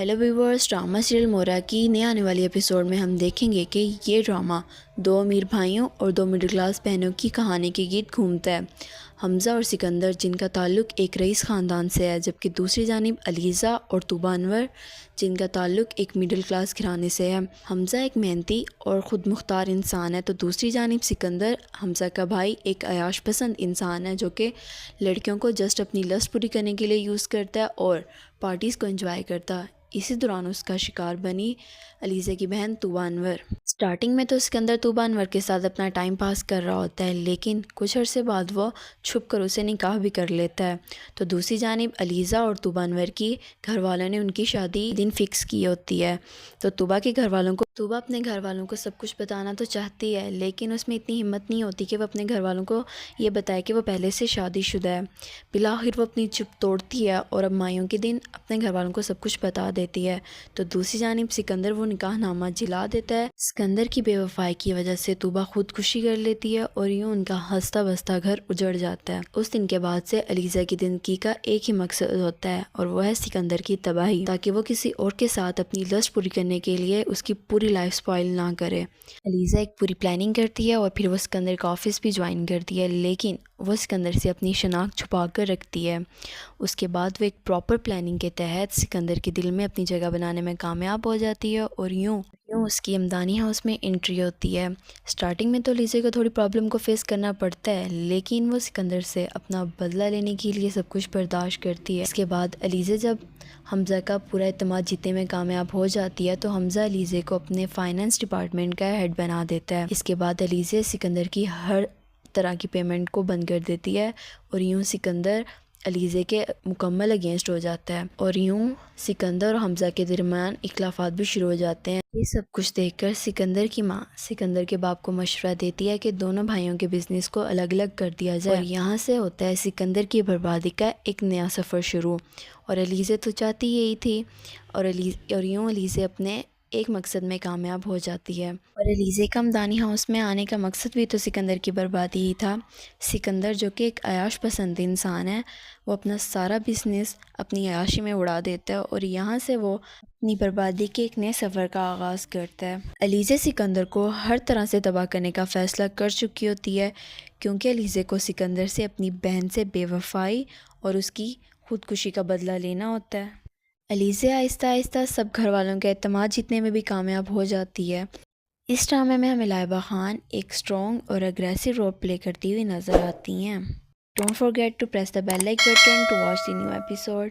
Hello viewers, drama serial मोरा की नए आने वाली एपिसोड में हम देखेंगे कि ये ड्रामा दो अमीर भाइयों और दो मिडिल क्लास बहनों की कहानी के गीत घूमता है। हमज़ा और सिकंदर, जिनका ताल्लुक़ एक रईस ख़ानदान से है, जबकि दूसरी जानिब अलीज़ा और तूबा अनवर, जिनका ताल्लुक़ एक मिडिल क्लास घराने से है। हमज़ा एक मेहनती और ख़ुद मुख्तार इंसान है, तो दूसरी जानिब सिकंदर, हमज़ा का भाई, एक अयाश पसंद इंसान है जो कि लड़कियों को जस्ट अपनी लस्ट पूरी करने के लिए यूज़ करता है और पार्टीज़ को एंजॉय करता है। इसी दौरान उसका शिकार बनी अलीज़ा की बहन तूबा अनवर। स्टार्टिंग में तो सिकंदर तूबा अनवर के साथ अपना टाइम पास कर रहा होता है, लेकिन कुछ अरसे बाद वो छुप कर उसे निकाह भी कर लेता है। तो दूसरी जानिब अलीज़ा और तूबा अनवर की घर वालों ने उनकी शादी दिन फिक्स की होती है। तो तूबा अपने घर वालों को सब कुछ बताना तो चाहती है, लेकिन उसमें इतनी हिम्मत नहीं होती कि वो अपने घर वालों को ये बताए कि वो पहले से शादीशुदा है। बिलाखिर वो अपनी चुप तोड़ती है और अब मायों के दिन अपने घर वालों को सब कुछ बता देती है। तो दूसरी जानिब सिकंदर वो निकाहनामा जिला देता है। सिकंदर की बेवफाई की वजह से तूबा खुदकुशी कर लेती है और यूं उनका हंसता बसता घर उजड़ जाता है। उस दिन के बाद से अलीज़ा की ज़िंदगी का एक ही मकसद होता है और वह है सिकंदर की तबाही, ताकि वो किसी और के साथ अपनी लस्ट पूरी करने के लिए उसकी पूरी लाइफ स्पॉइल ना करे। अलीज़ा एक पूरी प्लानिंग करती है और फिर वो सिकंदर का ऑफिस भी ज्वाइन करती है, लेकिन वो सिकंदर से अपनी शनाख्त छुपा कर रखती है। उसके बाद वो एक प्रॉपर प्लानिंग के तहत सिकंदर के दिल में अपनी जगह बनाने में कामयाब हो जाती है और यूं उसकी हमदानी हाउस में एंट्री होती है। स्टार्टिंग में तो अलीज़ा को थोड़ी प्रॉब्लम को फेस करना पड़ता है, लेकिन वो सिकंदर से अपना बदला लेने के लिए सब कुछ बर्दाश्त करती है। इसके बाद अलीज़ा जब हमज़ा का पूरा एतमाद जीतने में कामयाब हो जाती है, तो हमज़ा अलीज़ा को अपने फाइनेंस डिपार्टमेंट का हेड बना देता है। इसके बाद अलीज़ा सिकंदर की हर तरह की पेमेंट को बंद कर देती है और यूं सिकंदर अलीज़ा के मुकम्मल अगेंस्ट हो जाता है और यूं सिकंदर और हमज़ा के दरमियान इख्लाफात भी शुरू हो जाते हैं। ये सब कुछ देखकर सिकंदर की माँ सिकंदर के बाप को मशवरा देती है कि दोनों भाइयों के बिज़नेस को अलग अलग कर दिया जाए और यहाँ से होता है सिकंदर की बर्बादी का एक नया सफ़र शुरू। और अलीज़ा तो चाहती यही थी और यूं अलीज़ा अपने एक मकसद में कामयाब हो जाती है। और अलीज़ा का हमदानी हाउस में आने का मकसद भी तो सिकंदर की बर्बादी ही था। सिकंदर, जो कि एक अयाश पसंद इंसान है, वो अपना सारा बिज़नेस अपनी अयाशी में उड़ा देता है और यहाँ से वो अपनी बर्बादी के एक नए सफ़र का आगाज़ करता है। अलीज़ा सिकंदर को हर तरह से तबाह करने का फ़ैसला कर चुकी होती है, क्योंकि अलीज़ा को सिकंदर से अपनी बहन से बेवफाई और उसकी खुदकुशी का बदला लेना होता है। अलीज़ा आहिस्ता आहिस्ता सब घर वालों का एतमाद जीतने में भी कामयाब हो जाती है। इस ड्रामे में हमें लाइबा खान एक स्ट्रॉन्ग और अग्रेसिव रोल प्ले करती हुई नज़र आती हैं। Don't forget to press the bell like button to watch the new episode.